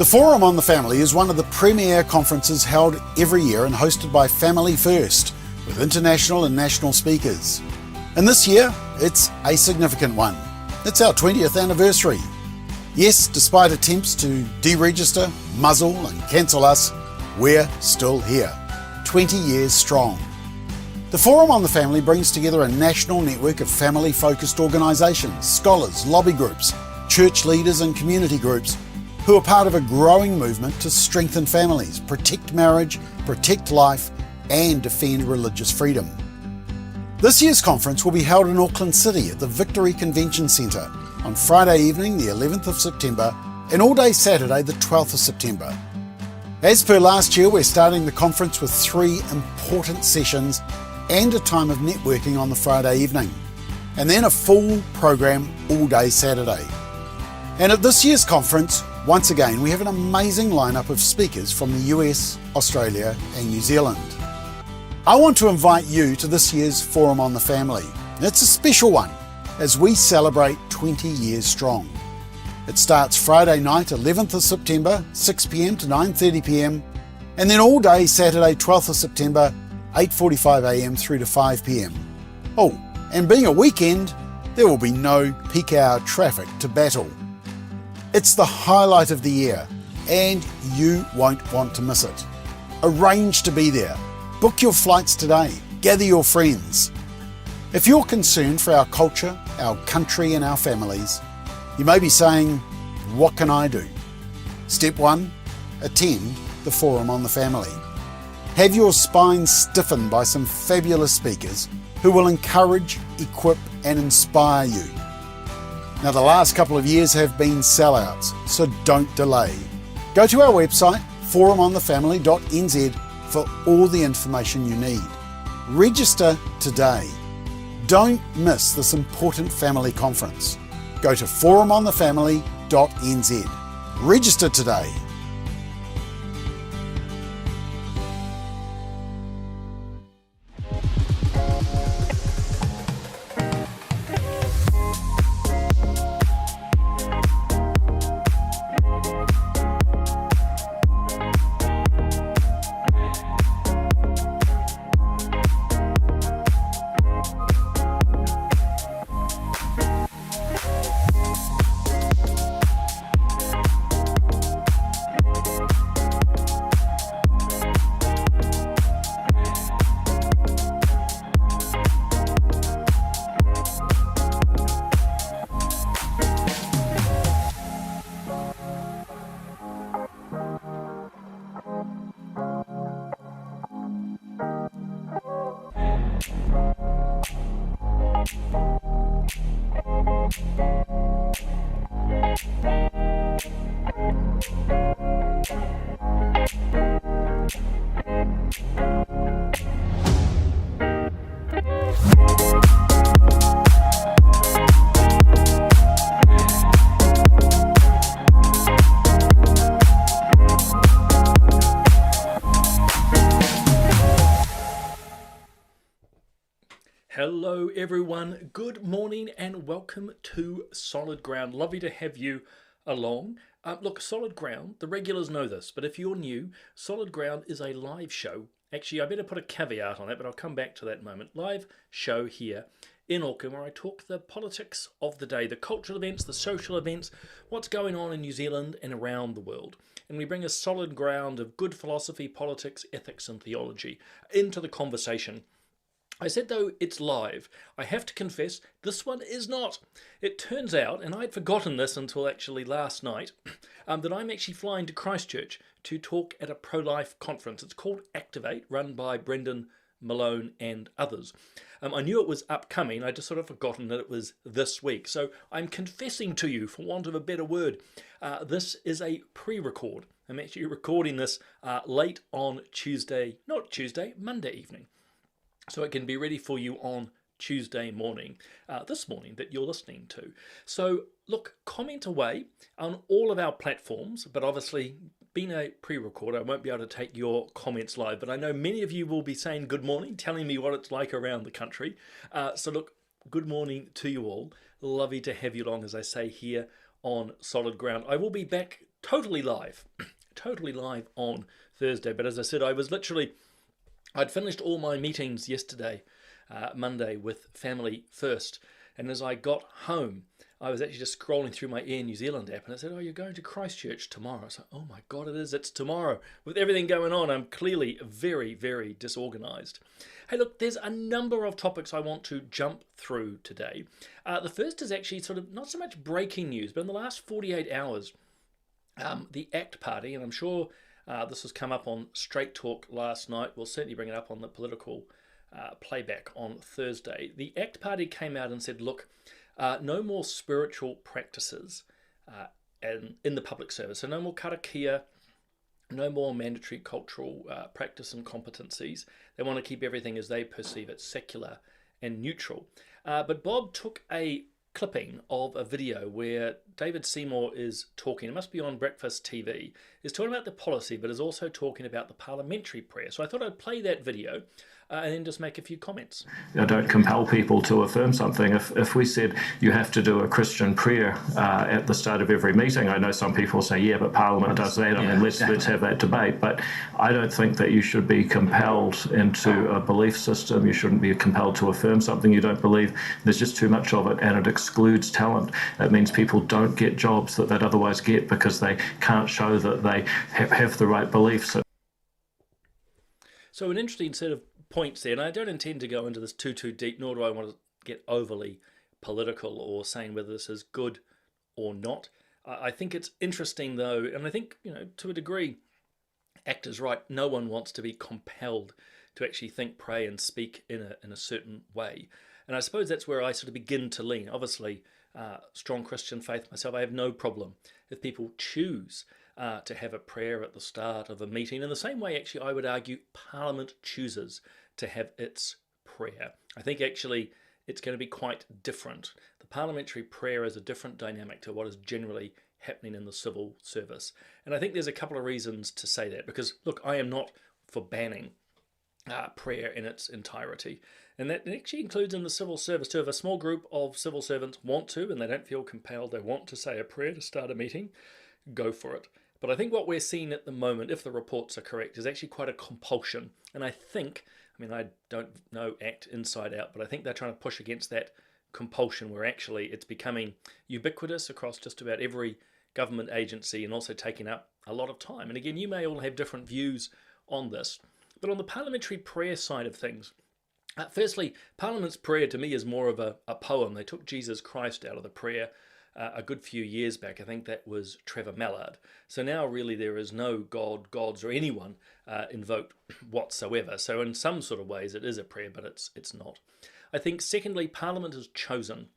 The Forum on the Family is one of the premier conferences held every year and hosted by Family First, with international and national speakers. And this year, it's a significant one. It's our 20th anniversary. Yes, despite attempts to deregister, muzzle and cancel us, we're still here, 20 years strong. The Forum on the Family brings together a national network of family-focused organisations, scholars, lobby groups, church leaders and community groups who are part of a growing movement to strengthen families, protect marriage, protect life and defend religious freedom. This year's conference will be held in Auckland City at the Victory Convention Centre on Friday evening the 11th of September and all day Saturday the 12th of September. As per last year, we're starting the conference with 3 important sessions and a time of networking on the Friday evening, and then a full program all day Saturday. And at this year's conference, once again, we have an amazing lineup of speakers from the US, Australia and New Zealand. I want to invite you to this year's Forum on the Family. It's a special one as we celebrate 20 years strong. It starts Friday night, 11th of September, 6 p.m. to 9:30 p.m, and then all day Saturday, 12th of September, 8:45 a.m. through to 5 p.m. Oh, and being a weekend, there will be no peak hour traffic to battle. It's the highlight of the year, and you won't want to miss it. Arrange to be there. Book your flights today. Gather your friends. If you're concerned for our culture, our country and our families, you may be saying, what can I do? Step 1, attend the Forum on the Family. Have your spine stiffened by some fabulous speakers who will encourage, equip and inspire you. Now, the last couple of years have been sellouts, so don't delay. Go to our website, forumonthefamily.nz, for all the information you need. Register today. Don't miss this important family conference. Go to forumonthefamily.nz. Register today. Hello everyone, good morning and welcome to Solid Ground. Lovely to have you along. Look, Solid Ground, the regulars know this, but if you're new, Solid Ground is a live show. Actually, I better put a caveat on it, but I'll come back to that moment. Live show here in Auckland where I talk the politics of the day, the cultural events, the social events, what's going on in New Zealand and around the world. And we bring a solid ground of good philosophy, politics, ethics and theology into the conversation. I said, though, it's live. I have to confess, this one is not. It turns out, and I'd forgotten this until actually last night, that I'm actually flying to Christchurch to talk at a pro-life conference. It's called Activate, run by Brendan Malone and others. I knew it was upcoming. I just sort of forgotten that it was this week. So I'm confessing to you, for want of a better word, this is a pre-record. I'm actually recording this late on Monday evening. So it can be ready for you on Tuesday morning, this morning that you're listening to. So look, comment away on all of our platforms, but obviously being a pre-record, I won't be able to take your comments live, but I know many of you will be saying good morning, telling me what it's like around the country. So look, good morning to you all. Lovely to have you along, as I say, here on Solid Ground. I will be back totally live, totally live on Thursday. But as I said, I'd finished all my meetings yesterday, Monday, with Family First. And as I got home, I was actually just scrolling through my Air New Zealand app, and it said, "Oh, you're going to Christchurch tomorrow." I was like, "Oh my God, it is! It's tomorrow." With everything going on, I'm clearly very, very disorganised. Hey, look, there's a number of topics I want to jump through today. The first is actually sort of not so much breaking news, but in the last 48 hours, the ACT Party, and I'm sure this has come up on Straight Talk last night. We'll certainly bring it up on the political playback on Thursday. The ACT Party came out and said, look, no more spiritual practices in the public service. So no more karakia, no more mandatory cultural practice and competencies. They want to keep everything as they perceive it, secular and neutral. But Bob took a clipping of a video where David Seymour is talking, it must be on Breakfast TV, is talking about the policy, but is also talking about the parliamentary prayer. So I thought I'd play that video and then just make a few comments. I don't compel people to affirm something. If we said you have to do a Christian prayer at the start of every meeting, I know some people say, yeah, but Parliament does that. I mean, let's have that debate. But I don't think that you should be compelled into a belief system. You shouldn't be compelled to affirm something you don't believe. There's just too much of it, and it excludes talent. It means people don't get jobs that they'd otherwise get because they can't show that they have the right beliefs. So an interesting set of points there, and I don't intend to go into this too deep, nor do I want to get overly political or saying whether this is good or not. I think it's interesting though, and I think, to a degree, ACT is right. No one wants to be compelled to actually think, pray and speak in a certain way. And I suppose that's where I sort of begin to lean. Obviously, strong Christian faith myself, I have no problem if people choose to have a prayer at the start of a meeting. In the same way, actually, I would argue Parliament chooses to have its prayer. I think actually it's going to be quite different. The parliamentary prayer is a different dynamic to what is generally happening in the civil service. And I think there's a couple of reasons to say that, because look, I am not for banning prayer in its entirety. And that actually includes in the civil service too. If a small group of civil servants want to, and they don't feel compelled, they want to say a prayer to start a meeting, go for it. But I think what we're seeing at the moment, if the reports are correct, is actually quite a compulsion. And I don't know ACT inside out, but I think they're trying to push against that compulsion where actually it's becoming ubiquitous across just about every government agency and also taking up a lot of time. And again, you may all have different views on this. But on the parliamentary prayer side of things, firstly, Parliament's prayer to me is more of a poem. They took Jesus Christ out of the prayer a good few years back. I think that was Trevor Mallard. So now really there is no God, gods or anyone invoked whatsoever. So in some sort of ways it is a prayer, but it's not. I think secondly, Parliament has chosen,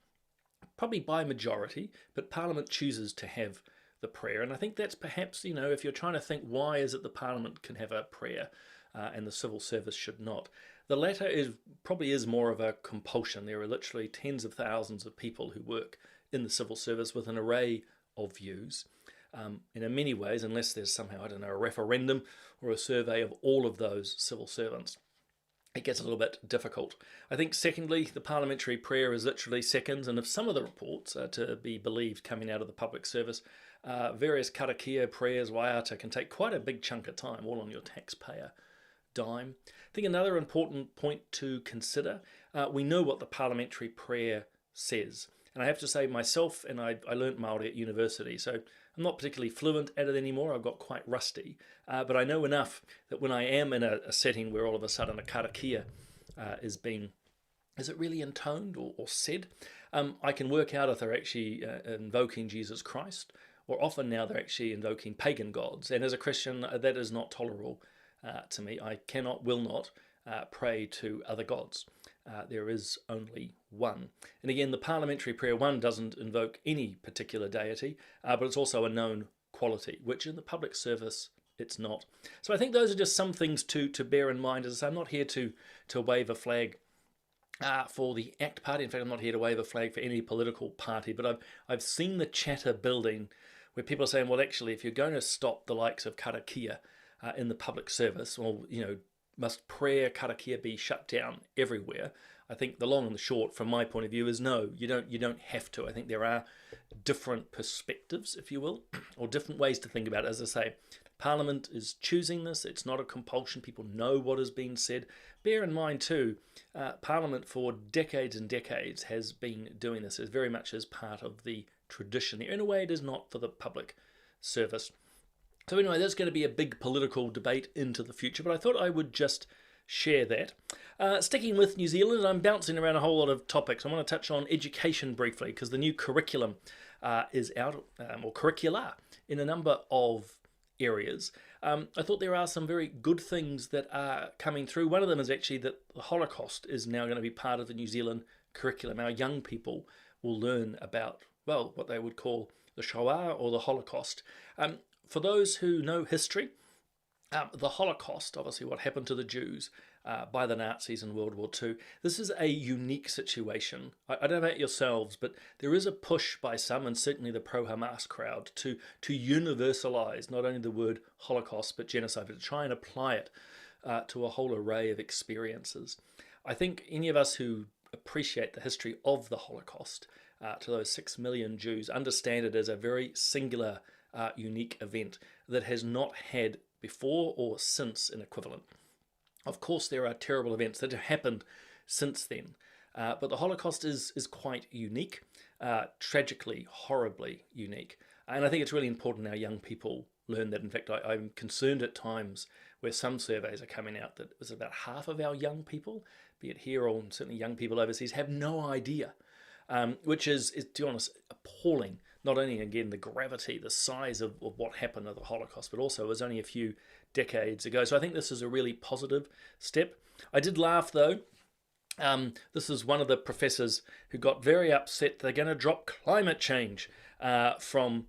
probably by majority, but Parliament chooses to have the prayer. And I think that's perhaps, if you're trying to think why is it the Parliament can have a prayer and the civil service should not. The latter probably is more of a compulsion. There are literally tens of thousands of people who work in the civil service with an array of views. And in many ways, unless there's somehow, a referendum or a survey of all of those civil servants, it gets a little bit difficult. I think secondly, the parliamentary prayer is literally seconds, and if some of the reports are to be believed coming out of the public service, various karakia prayers, waiata, can take quite a big chunk of time, all on your taxpayer dime. I think another important point to consider, we know what the parliamentary prayer says. And I have to say myself, and I learnt Māori at university, so I'm not particularly fluent at it anymore. I've got quite rusty. But I know enough that when I am in a setting where all of a sudden a karakia is it really intoned or said, I can work out if they're actually invoking Jesus Christ, or often now they're actually invoking pagan gods. And as a Christian, that is not tolerable to me. I will not pray to other gods. There is only one. And again, the parliamentary prayer, one doesn't invoke any particular deity, but it's also a known quality, which in the public service, it's not. So I think those are just some things to bear in mind. As I say, I'm not here to wave a flag for the ACT Party. In fact, I'm not here to wave a flag for any political party, but I've seen the chatter building where people are saying, well, actually, if you're going to stop the likes of karakia in the public service, well, must prayer karakia be shut down everywhere? I think the long and the short, from my point of view, is no, you don't have to. I think there are different perspectives, if you will, or different ways to think about it. As I say, Parliament is choosing this. It's not a compulsion. People know what is being said. Bear in mind too, Parliament for decades and decades has been doing this as very much as part of the tradition. In a way, it is not for the public service. So anyway, there's going to be a big political debate into the future, but I thought I would just share that. Sticking with New Zealand, I'm bouncing around a whole lot of topics. I want to touch on education briefly because the new curriculum is out, or curricula, in a number of areas. I thought there are some very good things that are coming through. One of them is actually that the Holocaust is now going to be part of the New Zealand curriculum. Our young people will learn about, well, what they would call the Shoah or the Holocaust. For those who know history, the Holocaust, obviously what happened to the Jews by the Nazis in World War II, this is a unique situation. I don't know about yourselves, but there is a push by some, and certainly the pro-Hamas crowd, to universalize not only the word Holocaust, but genocide, but to try and apply it to a whole array of experiences. I think any of us who appreciate the history of the Holocaust, to those 6 million Jews, understand it as a very singular, unique event that has not had before or since an equivalent. Of course, there are terrible events that have happened since then, but the Holocaust is quite unique, tragically, horribly unique. And I think it's really important our young people learn that. In fact, I'm concerned at times where some surveys are coming out that it was about half of our young people, be it here or certainly young people overseas, have no idea, which is, to be honest, appalling. Not only, again, the gravity, the size of what happened at the Holocaust, but also it was only a few decades ago. So I think this is a really positive step. I did laugh, though. This is one of the professors who got very upset. They're going to drop climate change from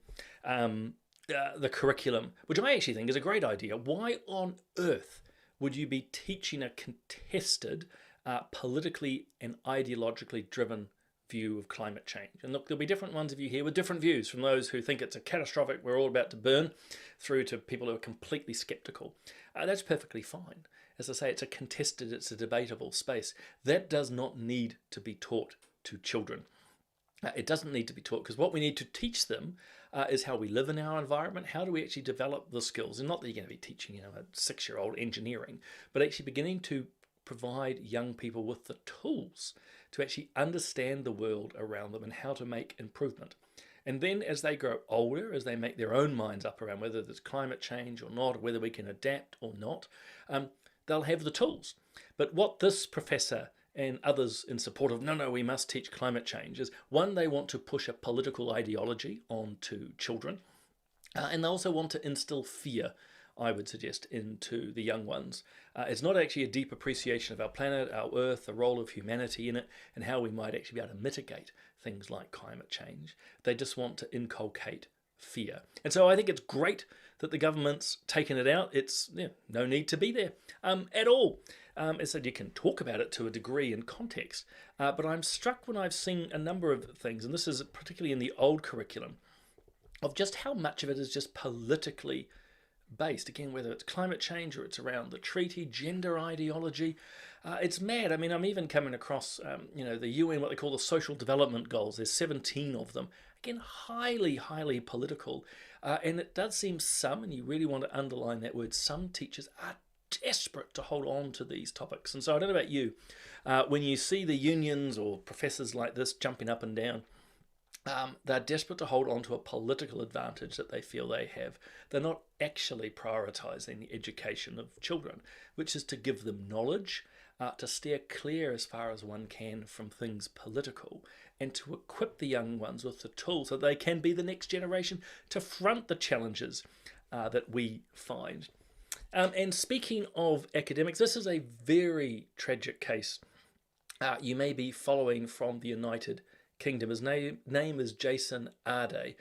the curriculum, which I actually think is a great idea. Why on earth would you be teaching a contested, politically and ideologically driven view of climate change? And look, there'll be different ones of you here with different views, from those who think it's a catastrophic, we're all about to burn, through to people who are completely skeptical. That's perfectly fine. As I say, it's a contested, it's a debatable space. That does not need to be taught to children. It doesn't need to be taught, because what we need to teach them is how we live in our environment. How do we actually develop the skills? And not that you're going to be teaching, a 6-year-old engineering, but actually beginning to provide young people with the tools to actually understand the world around them and how to make improvement. And then as they grow older, as they make their own minds up around whether there's climate change or not, or whether we can adapt or not, they'll have the tools. But what this professor and others in support of, no, we must teach climate change, is one, they want to push a political ideology onto children, and they also want to instill fear, I would suggest, into the young ones. It's not actually a deep appreciation of our planet, our Earth, the role of humanity in it, and how we might actually be able to mitigate things like climate change. They just want to inculcate fear. And so I think it's great that the government's taken it out. It's no need to be there at all. As I said, you can talk about it to a degree in context, but I'm struck when I've seen a number of things, and this is particularly in the old curriculum, of just how much of it is just politically based. Again, whether it's climate change or it's around the treaty, gender ideology, it's mad. I mean, I'm even coming across, the UN, what they call the social development goals. There's 17 of them. Again, highly, highly political. And it does seem some, and you really want to underline that word, some teachers are desperate to hold on to these topics. And so I don't know about you, when you see the unions or professors like this jumping up and down, they're desperate to hold on to a political advantage that they feel they have. They're not actually prioritising the education of children, which is to give them knowledge, to steer clear as far as one can from things political, and to equip the young ones with the tools so they can be the next generation to front the challenges that we find. And speaking of academics, this is a very tragic case. You may be following from the United Kingdom. His name is Jason Arday.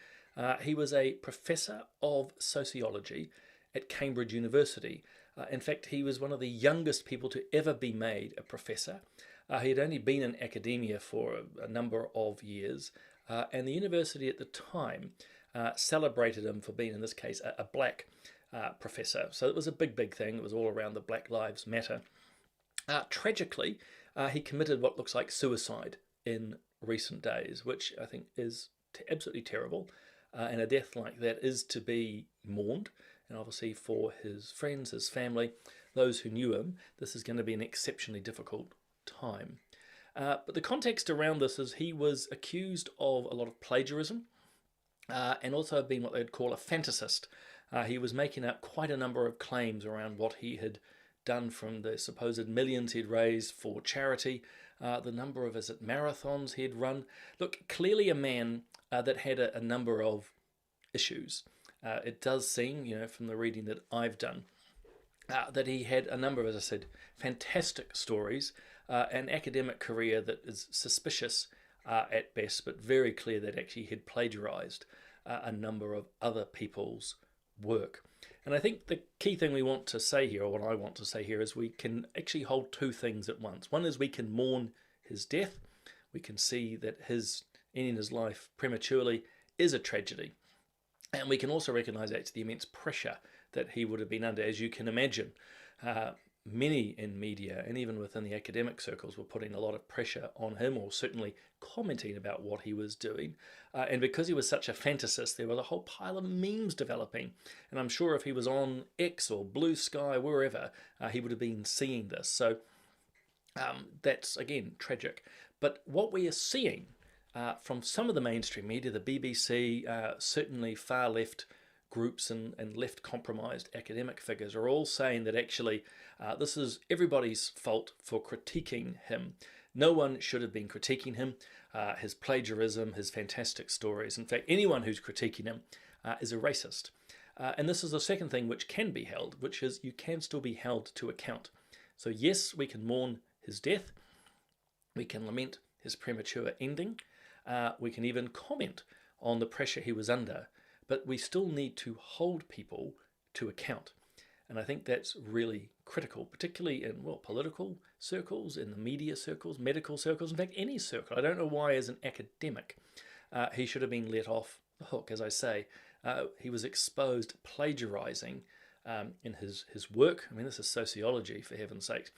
He was a professor of sociology at Cambridge University. In fact, he was one of the youngest people to ever be made a professor. He had only been in academia for a number of years, and the university at the time celebrated him for being, in this case, a black professor. So it was a big, big thing. It was all around the Black Lives Matter. Tragically, he committed what looks like suicide in recent days, which I think is absolutely terrible. And a death like that is to be mourned. And obviously for his friends, his family, those who knew him, this is going to be an exceptionally difficult time. But the context around this is he was accused of a lot of plagiarism and also being what they'd call a fantasist. He was making out quite a number of claims around what he had done, from the supposed millions he'd raised for charity, the number of marathons he'd run. Look, clearly a man that had a number of issues. It does seem, from the reading that I've done, that he had a number of, as I said, fantastic stories, an academic career that is suspicious at best, but very clear that actually he'd plagiarized a number of other people's work. And I think the key thing we want to say here, or what I want to say here, is we can actually hold two things at once. One is we can mourn his death. We can see that his ending his life prematurely is a tragedy. And we can also recognize actually the immense pressure that he would have been under. As you can imagine, many in media and even within the academic circles were putting a lot of pressure on him, or certainly commenting about what he was doing. And because he was such a fantasist, there was a whole pile of memes developing. And I'm sure if he was on X or Blue Sky, wherever, he would have been seeing this. So that's, again, tragic. But what we are seeing from some of the mainstream media, the BBC, certainly far left groups and left compromised academic figures, are all saying that actually this is everybody's fault for critiquing him. No one should have been critiquing him, his plagiarism, his fantastic stories. In fact, anyone who's critiquing him is a racist. And this is the second thing which can be held, which is you can still be held to account. So yes, we can mourn his death. We can lament his premature ending. We can even comment on the pressure he was under. But we still need to hold people to account. And I think that's really critical, particularly in, political circles, in the media circles, medical circles, in fact, any circle. I don't know why, as an academic, he should have been let off the hook. As I say, he was exposed plagiarizing in his work. I mean, this is sociology, for heaven's sakes.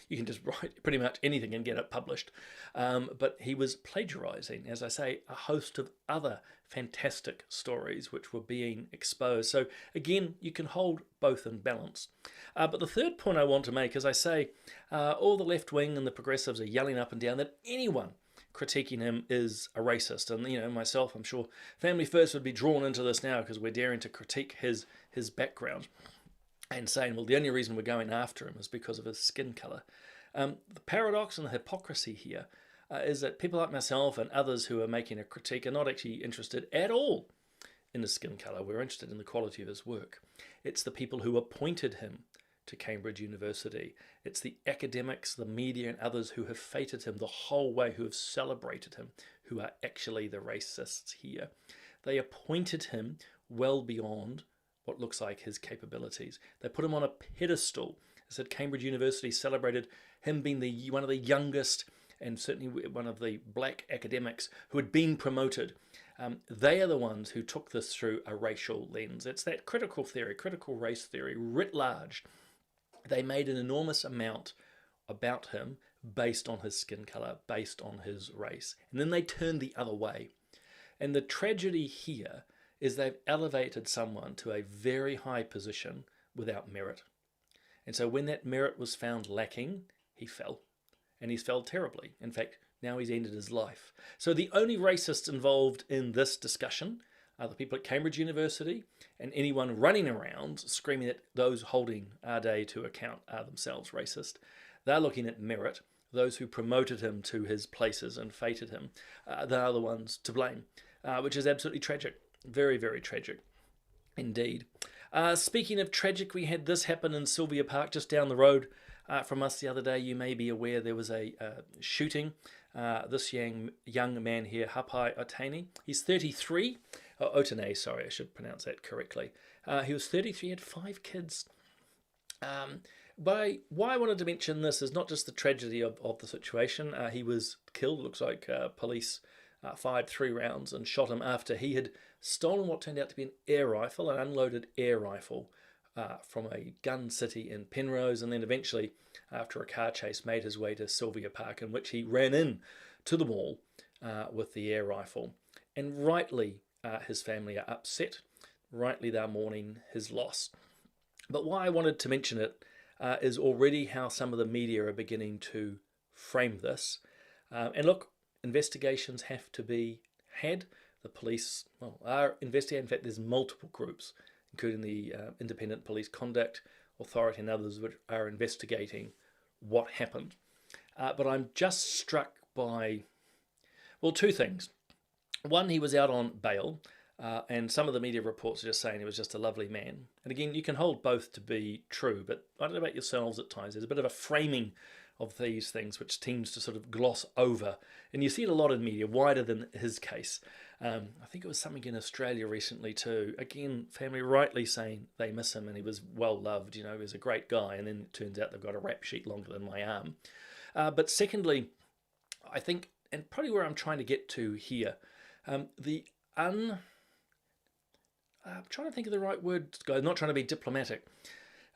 You can just write pretty much anything and get it published. But he was plagiarizing, as I say, a host of other fantastic stories which were being exposed. So again, you can hold both in balance. But the third point I want to make, as I say, all the left wing and the progressives are yelling up and down that anyone critiquing him is a racist. And, myself, I'm sure Family First would be drawn into this now because we're daring to critique his background and saying, well, the only reason we're going after him is because of his skin colour. The paradox and the hypocrisy here is that people like myself and others who are making a critique are not actually interested at all in his skin colour. We're interested in the quality of his work. It's the people who appointed him to Cambridge University. It's the academics, the media and others who have feted him the whole way, who have celebrated him, who are actually the racists here. They appointed him well beyond what looks like his capabilities. They put him on a pedestal. As I said, Cambridge University celebrated him being one of the youngest and certainly one of the black academics who had been promoted. They are the ones who took this through a racial lens. It's that critical race theory writ large. They made an enormous amount about him based on his skin colour, based on his race. And then they turned the other way. And the tragedy here is they've elevated someone to a very high position without merit. And so when that merit was found lacking, he fell. And he's fell terribly. In fact, now he's ended his life. So the only racists involved in this discussion are the people at Cambridge University, and anyone running around screaming that those holding Arday to account are themselves racist. They're looking at merit. Those who promoted him to his places and fated him, they are the ones to blame, which is absolutely tragic. Very, very tragic indeed. Speaking of tragic, we had this happen in Sylvia Park just down the road from us the other day. You may be aware there was a shooting. This young man here, Hapai Otane, he's 33. Otane, sorry, I should pronounce that correctly. He was 33, had 5 kids. But why I wanted to mention this is not just the tragedy of the situation. He was killed. Looks like police fired 3 rounds and shot him after he had stolen what turned out to be an air rifle, an unloaded air rifle, from a gun city in Penrose, and then eventually, after a car chase, made his way to Sylvia Park, in which he ran in to the mall with the air rifle. And rightly, his family are upset. Rightly, they're mourning his loss. But why I wanted to mention it is already how some of the media are beginning to frame this. And look, investigations have to be had. The police are investigating. In fact, there's multiple groups, including the Independent Police Conduct Authority and others, which are investigating what happened. But I'm just struck by, well, two things. One, he was out on bail, and some of the media reports are just saying he was just a lovely man. And again, you can hold both to be true, but I don't know about yourselves at times. There's a bit of a framing of these things which tends to sort of gloss over. And you see it a lot in media, wider than his case. I think it was something in Australia recently too. Again, family rightly saying they miss him and he was well loved, he was a great guy. And then it turns out they've got a rap sheet longer than my arm. But secondly, I think, and probably where I'm trying to get to here, I'm trying to think of the right word, guys, not trying to be diplomatic.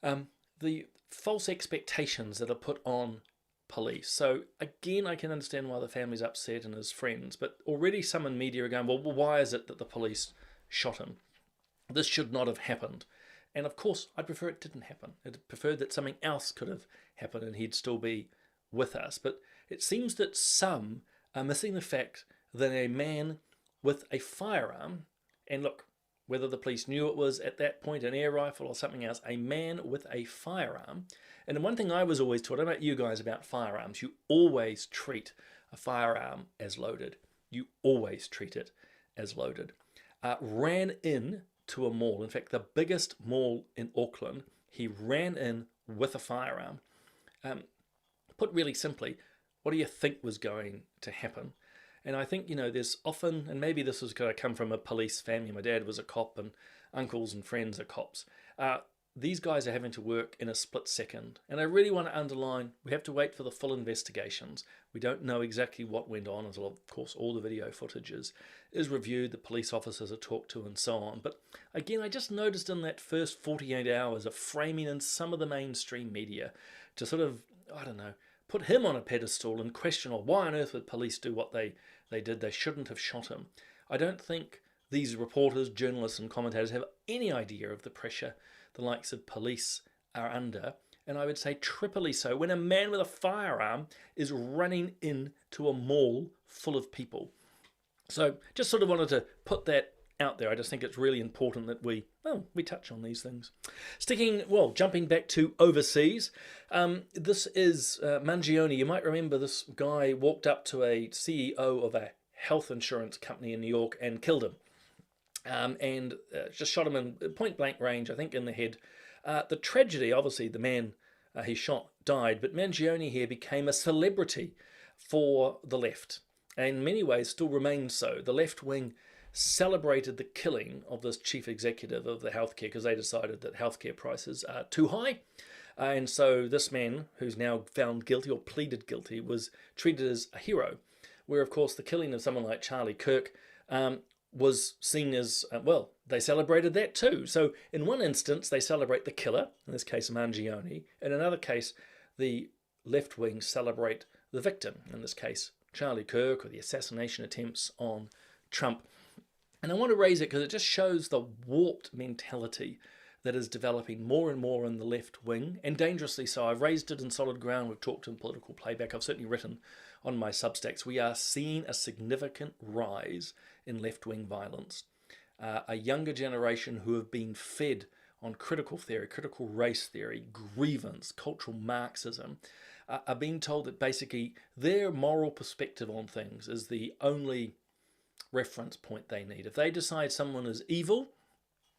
The false expectations that are put on police. So again, I can understand why the family's upset and his friends, but already some in media are going, well, why is it that the police shot him? This should not have happened. And of course, I'd prefer it didn't happen. I'd prefer that something else could have happened and he'd still be with us. But it seems that some are missing the fact that a man with a firearm, and look, whether the police knew it was at that point an air rifle or something else, a man with a firearm. And the one thing I was always taught, I don't know about you guys about firearms, you always treat a firearm as loaded. You always treat it as loaded. Ran in to a mall, in fact, the biggest mall in Auckland. He ran in with a firearm. Put really simply, what do you think was going to happen? And I think, there's often, and maybe this has got to come from a police family. My dad was a cop and uncles and friends are cops. These guys are having to work in a split second. And I really want to underline, we have to wait for the full investigations. We don't know exactly what went on until, of course, all the video footage is reviewed, the police officers are talked to and so on. But again, I just noticed in that first 48 hours of framing in some of the mainstream media to sort of, put him on a pedestal and question, why on earth would police do what they did? They shouldn't have shot him. I don't think these reporters, journalists and commentators have any idea of the pressure the likes of police are under, and I would say triply so when a man with a firearm is running into a mall full of people. So just sort of wanted to put that out there. I just think it's really important that we touch on these things. Jumping back to overseas, this is Mangione. You might remember this guy walked up to a CEO of a health insurance company in New York and killed him. And just shot him in point blank range, I think in the head. The tragedy, obviously, the man he shot died, but Mangione here became a celebrity for the left, and in many ways still remains so. The left wing celebrated the killing of this chief executive of the healthcare because they decided that healthcare prices are too high. And so this man, who's now found guilty or pleaded guilty, was treated as a hero, where, of course, the killing of someone like Charlie Kirk was seen as, they celebrated that too. So in one instance, they celebrate the killer, in this case Mangione. In another case, the left wing celebrate the victim, in this case Charlie Kirk, or the assassination attempts on Trump. And I want to raise it because it just shows the warped mentality that is developing more and more in the left wing, and dangerously so. I've raised it in Solid Ground. We've talked in Political Playback. I've certainly written on my Substacks. We are seeing a significant rise in left-wing violence. A younger generation who have been fed on critical theory, critical race theory, grievance, cultural Marxism, are being told that basically their moral perspective on things is the only reference point they need. If they decide someone is evil,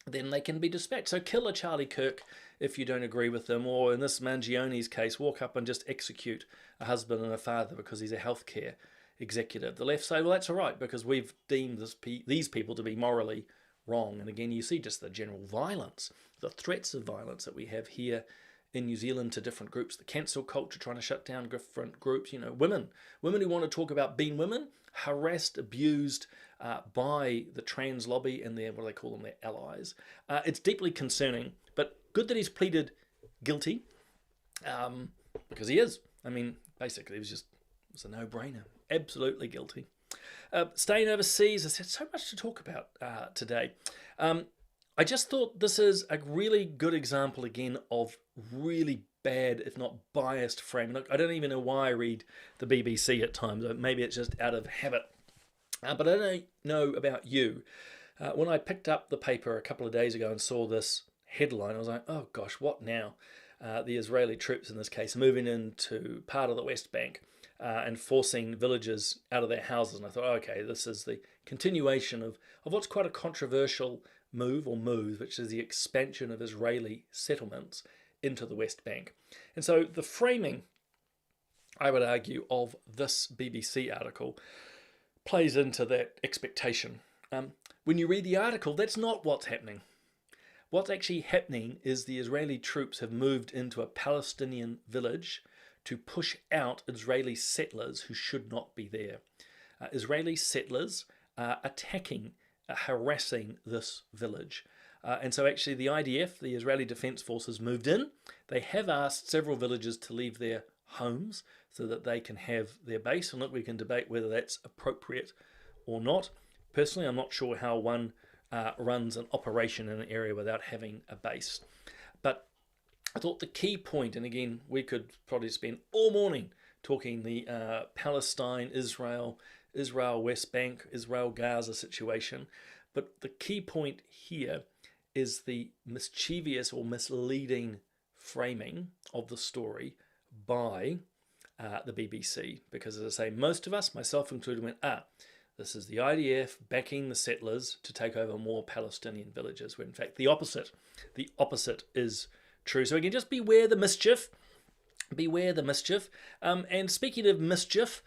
then they can be dispatched. So kill a Charlie Kirk if you don't agree with them, or in this Mangione's case, walk up and just execute a husband and a father because he's a healthcare executive. The left say, well, that's all right because we've deemed these people to be morally wrong. And again, you see just the general violence, the threats of violence that we have here in New Zealand to different groups, the cancel culture trying to shut down different groups, women who want to talk about being women, harassed, abused by the trans lobby and their, what do they call them, their allies. It's deeply concerning, but good that he's pleaded guilty, because he is. I mean, basically, it's a no-brainer. Absolutely guilty. Staying overseas, there's so much to talk about today. I just thought this is a really good example again of really bad, if not biased framing. Look, I don't even know why I read the BBC at times. Maybe it's just out of habit. But I don't know about you. When I picked up the paper a couple of days ago and saw this headline, I was like, oh gosh, what now? The Israeli troops, in this case, moving into part of the West Bank and forcing villagers out of their houses. And I thought, okay, this is the continuation of what's quite a controversial move, which is the expansion of Israeli settlements into the West Bank. And so the framing, I would argue, of this BBC article plays into that expectation. When you read the article, that's not what's happening. What's actually happening is the Israeli troops have moved into a Palestinian village to push out Israeli settlers who should not be there. Israeli settlers are attacking, harassing this village. And so actually the IDF, the Israeli Defense Forces, moved in. They have asked several villagers to leave their homes so that they can have their base. And look, we can debate whether that's appropriate or not. Personally, I'm not sure how one runs an operation in an area without having a base. But I thought the key point, and again, we could probably spend all morning talking the Palestine, Israel, West Bank, Israel, Gaza situation. But the key point here is the mischievous or misleading framing of the story by the BBC. Because as I say, most of us, myself included, went, this is the IDF backing the settlers to take over more Palestinian villages, when in fact the opposite is true. So again, just beware the mischief. And speaking of mischief,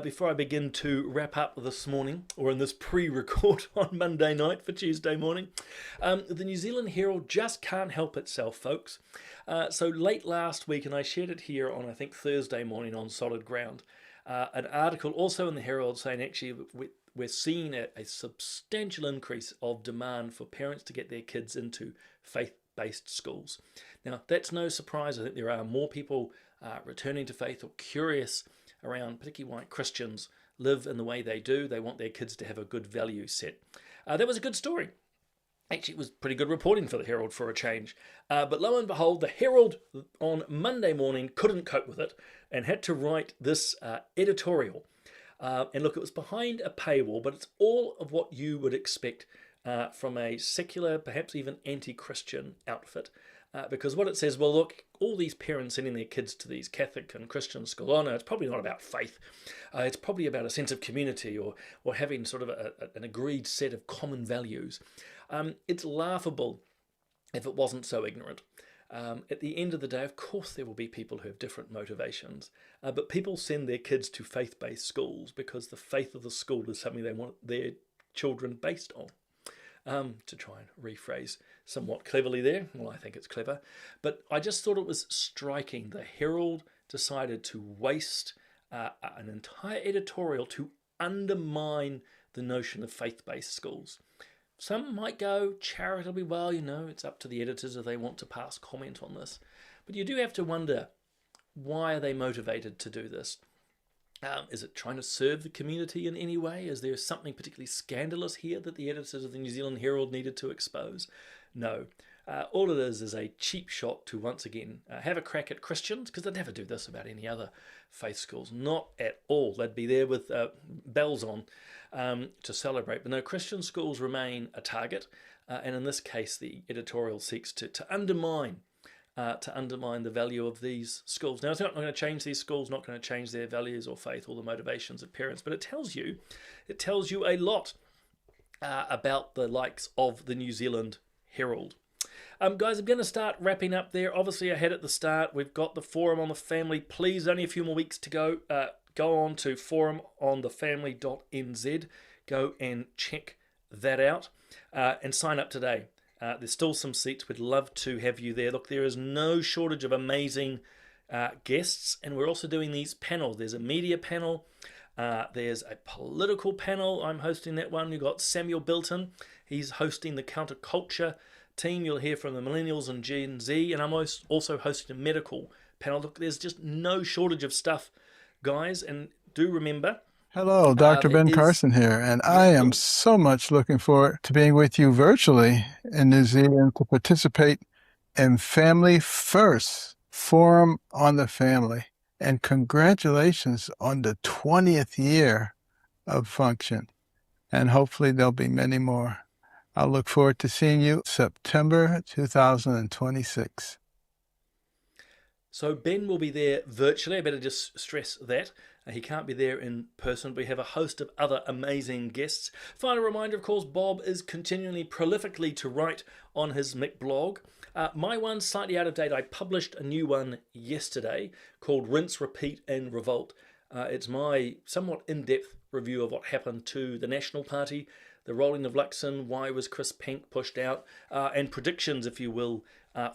before I begin to wrap up this morning, or in this pre-record on Monday night for Tuesday morning, the New Zealand Herald just can't help itself, folks. So late last week, and I shared it here on, I think, Thursday morning on Solid Ground, an article also in the Herald saying actually we're seeing a substantial increase of demand for parents to get their kids into faith-based schools. Now, that's no surprise. I think there are more people returning to faith or curious around, particularly why Christians live in the way they do. They want their kids to have a good value set. That was a good story. Actually, it was pretty good reporting for the Herald for a change. But lo and behold, the Herald on Monday morning couldn't cope with it and had to write this editorial. And look, it was behind a paywall, but it's all of what you would expect from a secular, perhaps even anti-Christian outfit. Because what it says, well, look, all these parents sending their kids to these Catholic and Christian schools, oh no, it's probably not about faith. It's probably about a sense of community or having sort of an agreed set of common values. It's laughable if it wasn't so ignorant. At the end of the day, of course, there will be people who have different motivations, but people send their kids to faith-based schools because the faith of the school is something they want their children based on. To try and rephrase somewhat cleverly there. Well, I think it's clever. But I just thought it was striking. The Herald decided to waste an entire editorial to undermine the notion of faith-based schools. Some might go charitably, well, it's up to the editors if they want to pass comment on this. But you do have to wonder, why are they motivated to do this? Is it trying to serve the community in any way? Is there something particularly scandalous here that the editors of the New Zealand Herald needed to expose? No. All it is a cheap shot to once again have a crack at Christians, because they'd never do this about any other faith schools. Not at all. They'd be there with bells on to celebrate. But no, Christian schools remain a target. And in this case, the editorial seeks to undermine the value of these schools. Now, it's not going to change these schools, not going to change their values or faith or the motivations of parents, but it tells you a lot about the likes of the New Zealand Herald. Guys, I'm going to start wrapping up there. Obviously, I had at the start, we've got the forum on the family. Please, only a few more weeks to go. Go on to forumonthefamily.nz. Go and check that out and sign up today. There's still some seats. We'd love to have you there. Look, there is no shortage of amazing guests, and we're also doing these panels. There's a media panel. There's a political panel. I'm hosting that one. We've got Samuel Bilton. He's hosting the counterculture team. You'll hear from the millennials and Gen Z, and I'm also hosting a medical panel. Look, there's just no shortage of stuff, guys, and do remember. Hello, Dr. Ben Carson here, and I am so much looking forward to being with you virtually in New Zealand to participate in Family First Forum on the Family. And congratulations on the 20th year of function. And hopefully there'll be many more. I look forward to seeing you September 2026. So Ben will be there virtually. I better just stress that. He can't be there in person. We have a host of other amazing guests. Final reminder, of course, Bob is continually prolifically to write on his Mick blog. My one's slightly out of date. I published a new one yesterday called Rinse, Repeat and Revolt. It's my somewhat in-depth review of what happened to the National Party, the rolling of Luxon, why was Chris Penk pushed out, and predictions, if you will,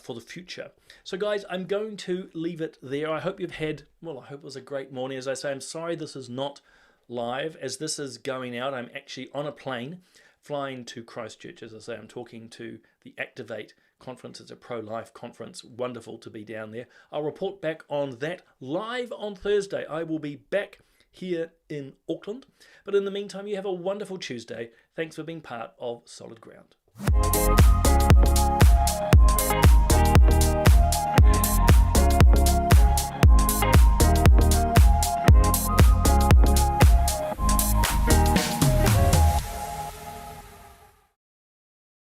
for the future. So guys, I'm going to leave it there. I hope you've had, well, I hope it was a great morning. As I say, I'm sorry this is not live. As this is going out, I'm actually on a plane flying to Christchurch. As I say, I'm talking to the Activate conference. It's a pro-life conference. Wonderful to be down there. I'll report back on that live on Thursday. I will be back here in Auckland. But in the meantime, you have a wonderful Tuesday. Thanks for being part of Solid Ground.